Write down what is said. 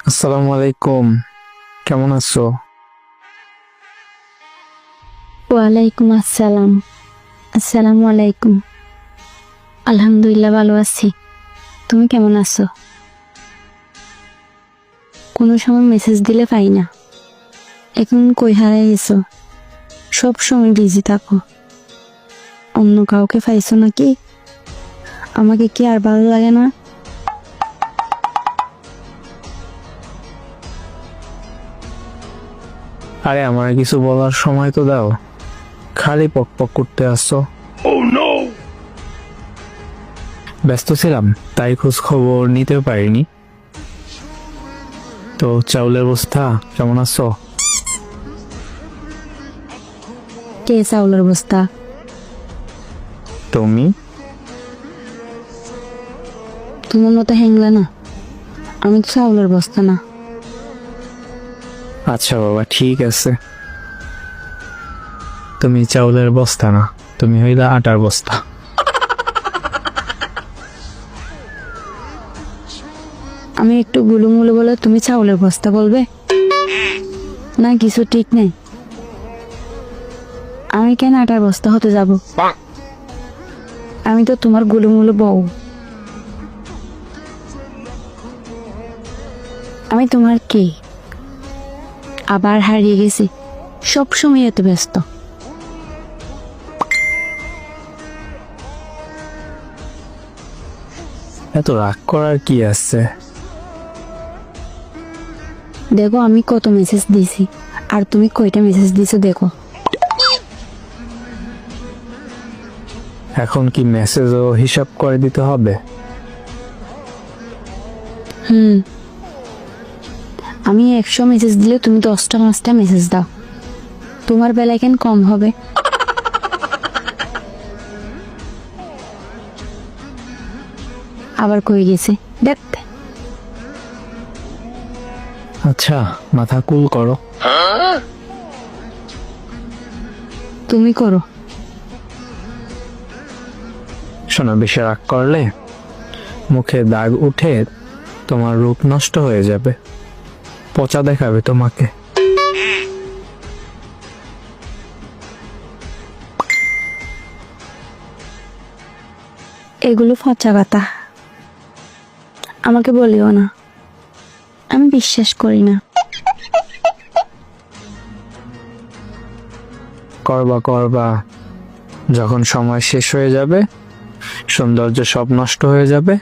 আসসালামু আলাইকুম, কেমন আছো? ওয়ালাইকুম আসসালাম। আসসালামু আলাইকুম। আলহামদুলিল্লাহ ভালো আছি। তুমি কেমন আছো? কোনো সময় মেসেজ দিলে পাই না। এখন কই হারাই গেছো? সব সময় বিজি থাকো। অন্য কাউকে পাইছো নাকি? আমাকে কি আর ভালো লাগে না? আরে আমার কিছু বলার সময় তো দাও, খালি পক পক করতে আসছো। ব্যস্ত ছিলাম তাই খোঁজ খবর নিতে পারিনি। তো চাউলের অবস্থা কেমন আছো? কে চাউলের বস্তা? তুমি? তোমার মতো হ্যাংলা না। আমি তো চাউলের বস্তা না। আচ্ছা বাবা, ঠিক আছে। তুমি চাউলের বস্তা না, তুমি হইলা আটার বস্তা। আমি একটু গুলুমুলু বলে তুমি চাউলের বস্তা বলবে? না কিছু ঠিক নেই। আমি কেন আটার বস্তা হতে যাব? আমি তো তোমার গুলুমুলু বউ। আমি তোমার কে? আবার হারিয়ে গেছি। সব সময় এত ব্যস্ত। এত রাগ করার কি আছে? দেখো আমি কত মেসেজ দিছি আর তুমি কয়টা মেসেজ দিছো দেখো। এখন কি মেসেজও হিসাব করে দিতে হবে? আমি 100 মেসেজ দিলে তুমি 10টা 5টা মেসেজ দাও। তোমার বেলায় কেন কম হবে? আবার কই গেছে দেখ। আচ্ছা, মাথা কুল করো। তুমি করো। শোনো, বেশি রাগ করলে মুখে দাগ উঠে তোমার রূপ নষ্ট হয়ে যাবে, পচা দেখাবে তোমাকে। এগুলো ফচা কথা আমাকে বলিও না, আমি বিশ্বাস করি না। করবা করবা, যখন সময় শেষ হয়ে যাবে, সৌন্দর্য সব নষ্ট হয়ে যাবে,